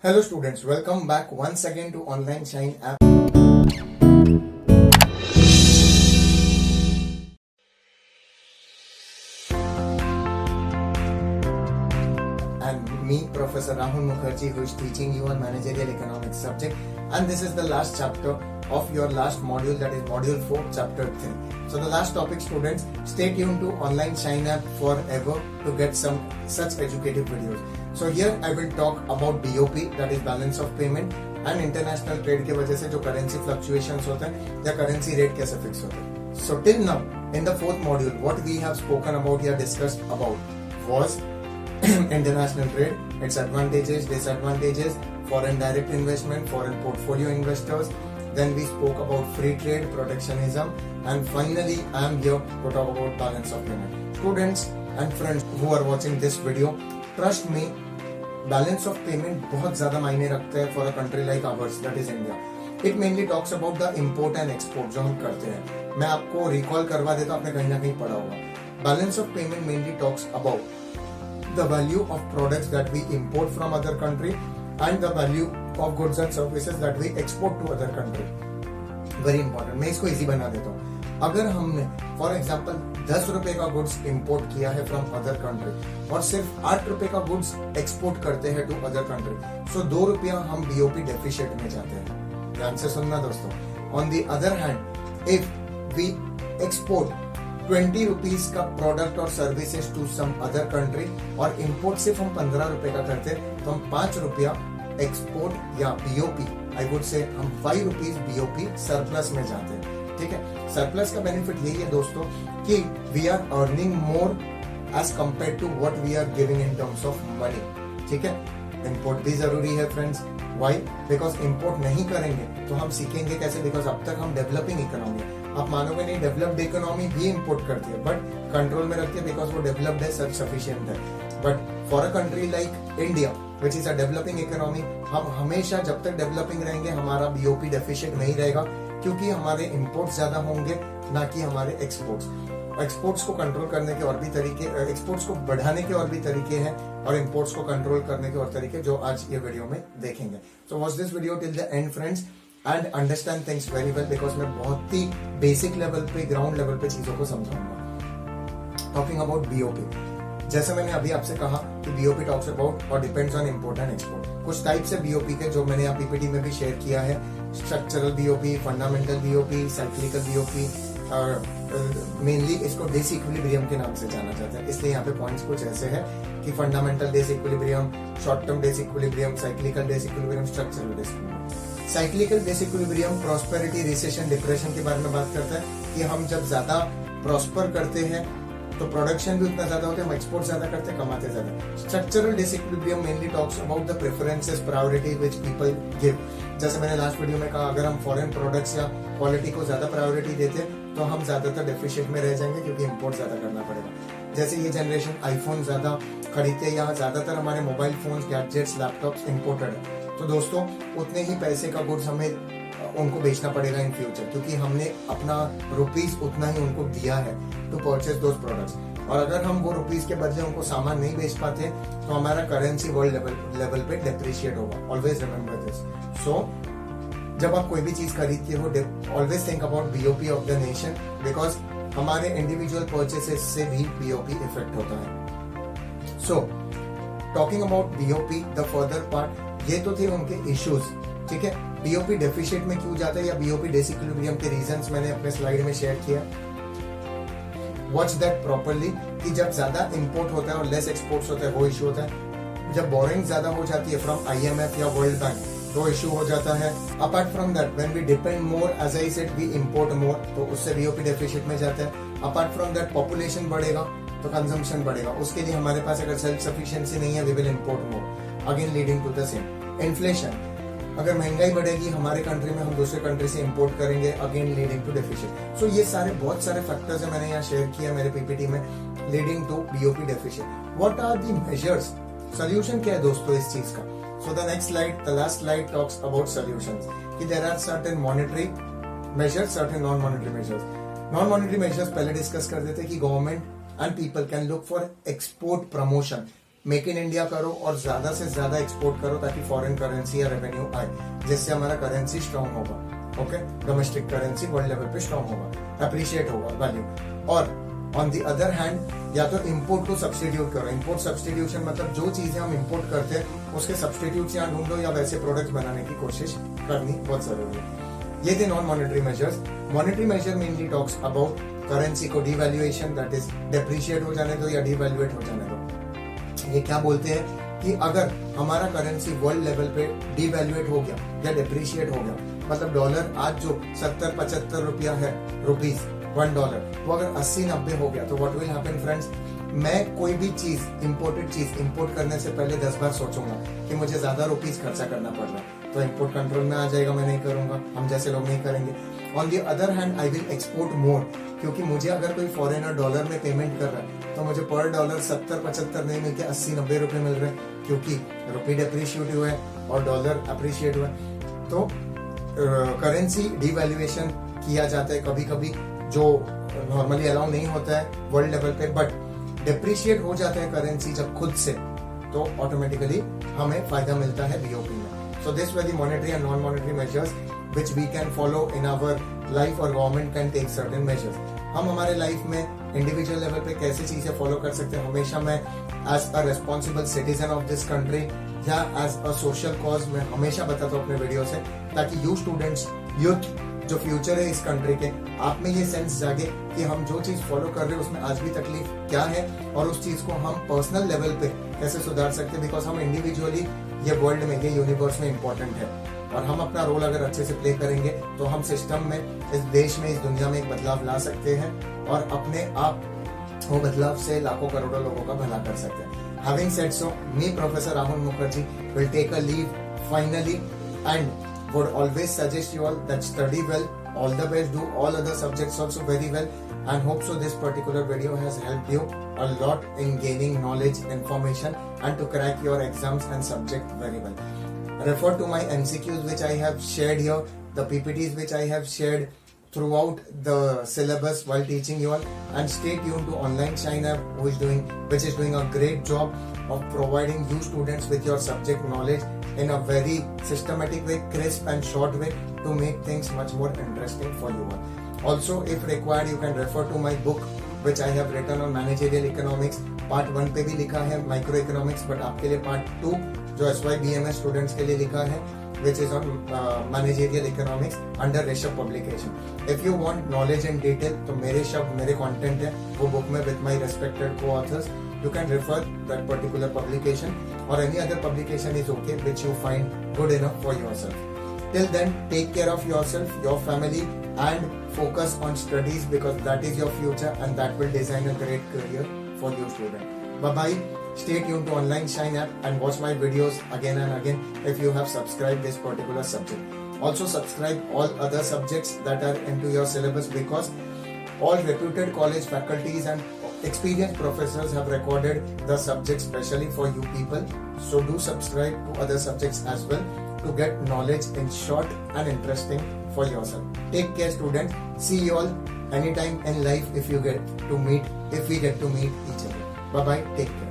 Hello students, welcome back once again to Online Shine app. And me, Professor Rahul Mukherjee, who is teaching you on managerial economics subject. And this is the last chapter of your last module, that is module 4, chapter 3. So the last topic, students, stay tuned to Online Shine app forever to get some such educative videos. So here I will talk about BOP, that is balance of payment, and international trade के वजह से जो currency fluctuations होते हैं या currency rate कैसे fix होते हैं. So till now in the fourth module, what we have spoken about या discussed about was international trade, its advantages, disadvantages, foreign direct investment, foreign portfolio investors. Then we spoke about free trade, protectionism, and finally I am here to talk about balance of payment. Students and friends who are watching this video, trust me, balance of payment बहुत ज्यादा मायने रखता है for a country like ours, that is India. It mainly talks about the import and export जो हम करते हैं. मैं आपको रिकॉल करवा देता हूं, आपने कहीं ना कहीं पढ़ा होगा. Balance of payment mainly talks about the value of products that we import from other country and the value of goods and services that we export to other country. Very important. मैं इसको easy बना देता हूँ. अगर हमने for example 10 रुपए का goods import किया है फ्रॉम अदर कंट्री और सिर्फ 8 रुपए का गुड्स एक्सपोर्ट करते हैं टू अदर कंट्री, सो 2 रुपया हम बीओपी डेफिशिएट में जाते हैं. ध्यान से सुनना दोस्तों. On the other hand, if we export 20 rupees का प्रोडक्ट और services to some other country और इंपोर्ट सिर्फ हम 15 रुपए का करते हैं, तो हम 5 रुपया एक्सपोर्ट या बीओपी, आई वुड से हम 5 रुपीज बीओपी सरप्लस में जाते हैं. ठीक है. सरप्लस का बेनिफिट यही है दोस्तों कि we are earning more as compare to what we are giving in terms of money. ठीक है. इंपोर्ट भी जरूरी है फ्रेंड्स. व्हाई? बिकॉज इंपोर्ट नहीं करेंगे तो हम सीखेंगे कैसे? बिकॉज अब तक हम डेवलपिंग इकोनॉमी, आप मानोगे नहीं, डेवलप्ड इकोनॉमी भी इंपोर्ट करती है बट कंट्रोल में रखती है बिकॉज वो डेवलप्ड है, सब सफिशिएंट है. But for a country like India which is a developing economy, हम हमेशा जब तक डेवलपिंग रहेंगे हमारा बीओपी डेफिशिएट नहीं रहेगा, क्योंकि हमारे इंपोर्ट्स ज्यादा होंगे ना कि हमारे एक्सपोर्ट्स. एक्सपोर्ट्स को कंट्रोल करने के और भी तरीके, एक्सपोर्ट्स को बढ़ाने के और भी तरीके हैं और इंपोर्ट्स को कंट्रोल करने के और तरीके जो आज ये वीडियो में देखेंगे. So watch this video till the end friends and understand things very well, because मैं बहुत ही बेसिक लेवल पे, ग्राउंड लेवल पे चीजों को समझाऊंगा. टॉकिंग अबाउट बीओपी, जैसे मैंने अभी आपसे कहा कि बीओपी टॉक्स अबाउट और depends on import and export. कुछ टाइप्स है बीओपी के जो मैंने पीपीटी में भी शेयर किया है. Structural BOP, fundamental BOP, cyclical BOP, और मेनली इसको डिसइक्विलिब्रियम के नाम से जाना जाता है. इसलिए यहाँ पे पॉइंट्स कुछ ऐसे हैं कि fundamental disequilibrium, short term disequilibrium, cyclical disequilibrium, structural disequilibrium. Cyclical disequilibrium prosperity, recession, depression के बारे में बात करता है कि हम जब ज्यादा प्रॉस्पर करते हैं तो प्रोडक्शन भी उतना ज्यादा होता है, हम एक्सपोर्ट ज्यादा करते हैं, कमाते ज्यादा. Structural disequilibrium mainly talks about the preferences, priority which people give. जैसे मैंने लास्ट वीडियो में कहा, अगर हम फॉरेन प्रोडक्ट्स या क्वालिटी को ज्यादा प्रायोरिटी देते हैं तो हम ज्यादातर डेफिशिएट में रह जाएंगे क्योंकि इंपोर्ट ज्यादा करना पड़ेगा. जैसे ये जनरेशन आईफोन ज्यादा खरीदते हैं, यहाँ ज्यादातर हमारे mobile phone, gadgets, laptops imported है, तो दोस्तों उतने ही पैसे का गुड्स हमें उनको बेचना पड़ेगा इन फ्यूचर, क्योंकि हमने अपना रुपीज उतना ही उनको दिया है टू परचेज दोज प्रोडक्ट्स. और अगर हम वो रुपीज के बदले उनको सामान नहीं बेच पाते तो हमारा करेंसी वर्ल्ड लेवल पे डेप्रिशिएट होगा. Always remember this. सो जब आप कोई भी चीज खरीदते हो, always think about BOP of the nation, because हमारे इंडिविजुअल परचेसेस से भी बीओपी इफेक्ट होता है. So talking about BOP, the further part, ये तो थे उनके इश्यूज. ठीक है. बीओपी डेफिशिएट में क्यों जाता है या बीओपी डिसइक्विलिब्रियम के रीजंस मैंने अपने स्लाइड में शेयर किया. वॉच दैट प्रॉपरली कि जब ज्यादा इंपोर्ट होता है और लेस एक्सपोर्ट्स होता है वो इशू होता है. जब बोरिंग ज्यादा हो जाती है फ्रॉम आईएमएफ या वर्ल्ड बैंक तो इशू हो जाता है. Apart from that when we depend more, as I said, we import more, तो उससे बीओपी डेफिशिएट में जाता है. अपार्ट फ्रॉम दैट पॉपुलेशन बढ़ेगा तो कंजम्पशन बढ़ेगा, उसके लिए हमारे पास अगर सेल्फ सफिशिएंसी नहीं है, we will import more, again leading to the same. Inflation, अगर महंगाई बढ़ेगी हमारे कंट्री में, हम दूसरे कंट्री से इंपोर्ट करेंगे, अगेन लीडिंग टू डेफिशिएट. सो ये सारे बहुत सारे फैक्टर्स है, मैंने यहाँ शेयर किया मेरे पीपीटी में, leading to BOP deficit. What are the measures? Solution क्या है दोस्तों इस चीज का? So the next slide, the last slide talks about solutions कि there are certain monetary measures, certain non monetary measures. Non monetary measures पहले discuss कर देते कि government and people can look for export promotion. Make in India करो और ज्यादा से ज्यादा एक्सपोर्ट करो ताकि फॉरेन करेंसी या रेवेन्यू आए, जिससे हमारा करेंसी स्ट्रांग होगा। Okay, domestic currency world level पे स्ट्रांग होगा, अप्रिशिएट होगा वैल्यू। और ऑन दी अदर हैंड या तो इंपोर्ट को सब्स्टिट्यूट करो। इंपोर्ट सब्स्टिट्यूशन मतलब जो चीजें हम इंपोर्ट करते हैं उसके सब्स्टिट्यूट यहाँ ढूंढो या वैसे प्रोडक्ट्स बनाने की कोशिश करनी बहुत जरूरी है। ये थे non monetary measures. Monetary measure mainly talks about currency को डिवैल्यूएशन, दैट इज डेप्रिशिएट हो जाने दो या डिवैल्यूएट हो जाने दो। ये क्या बोलते हैं कि अगर हमारा करेंसी वर्ल्ड लेवल पे डिवैल्यूएट हो गया या डेप्रिशिएट हो गया, मतलब डॉलर आज जो 70-75 रुपया है, रुपीज $1, वो अगर 80-90 हो गया तो व्हाट विल हैपन फ्रेंड्स, मैं कोई भी चीज इंपोर्टेड चीज इंपोर्ट करने से पहले 10 बार सोचूंगा कि मुझे ज्यादा रुपीज खर्चा करना पड़ रहा है, तो इंपोर्ट कंट्रोल में आ जाएगा, मैं नहीं करूंगा, हम जैसे लोग नहीं करेंगे। On the other hand I will export more, क्योंकि मुझे अगर कोई फॉरेनर डॉलर में पेमेंट कर रहा है तो मुझे पर डॉलर 70-75 नहीं मिलके 80-90 रुपए मिल रहे हैं, क्योंकि रुपी डेप्रिशिएट हुआ है और डॉलर अप्रिशिएट हुआ है। तो करेंसी डिवैल्यूएशन किया जाता है कभी कभी, जो नॉर्मली अलाउ नहीं होता है वर्ल्ड लेवल पे, बट डेप्रिशिएट हो जाता है करेंसी जब खुद से, तो ऑटोमेटिकली हमें फायदा मिलता है बीओपी में। So this were the monetary and non monetary measures which we can follow in our life, और government can take certain measures। हम हमारे लाइफ में इंडिविजुअल लेवल पे कैसे चीजें फॉलो कर सकते हैं, हमेशा मैं as a responsible citizen of this country या एज अ सोशल कॉज में हमेशा बताता हूँ अपने वीडियो से, ताकि यू स्टूडेंट्स, यूथ जो फ्यूचर है इस कंट्री के, आप में ये सेंस जागे कि हम जो चीज फॉलो कर रहे हैं उसमें आज भी तकलीफ क्या है और उस चीज को हम पर्सनल लेवल पे कैसे सुधार सकते हैं। बिकॉज हम इंडिविजुअली ये वर्ल्ड में, ये यूनिवर्स में इंपॉर्टेंट है, और हम अपना रोल अगर अच्छे से प्ले करेंगे तो हम सिस्टम में, इस देश में, इस दुनिया में एक बदलाव ला सकते हैं और अपने आप वो बदलाव से लाखों करोड़ों लोगों का भला कर सकते हैं। Having said so, me, Professor Rahul Mukherjee, will take a leave finally and would always suggest you all that study well, all the best, do all other subjects also very well, and hope so this particular video has helped you a lot in gaining knowledge, information, and to crack your exams and subject very well. Refer to my MCQs which I have shared here, the PPTs which I have shared throughout the syllabus while teaching you all, and stay tuned to Online Shine app, which is doing a great job of providing you students with your subject knowledge in a very systematic way, crisp and short way, to make things much more interesting for you all. Also, if required, you can refer to my book which I have written on managerial economics. Part 1 पे भी लिखा है micro economics, but आपके लिए part 2 जो SYBMS students के लिए लिखा है, which is on managerial economics under Rishabh publication. If you want knowledge in detail, तो मेरे शब्द, मेरे कंटेंट है वो बुक में with my respected co-authors. You can refer that particular publication, or any other publication is okay which you find good enough for yourself. Till then, take care of yourself, your family, and focus on studies, because that is your future and that will design a great career for you student. Bye bye. Stay tuned to Online Shine app and watch my videos again and again if you have subscribed this particular subject. Also subscribe all other subjects that are into your syllabus, because all reputed college faculties and experienced professors have recorded the subject specially for you people. So do subscribe to other subjects as well to get knowledge in short and interesting for yourself. Take care students. See you all anytime in life if we get to meet each other. Bye bye. Take care.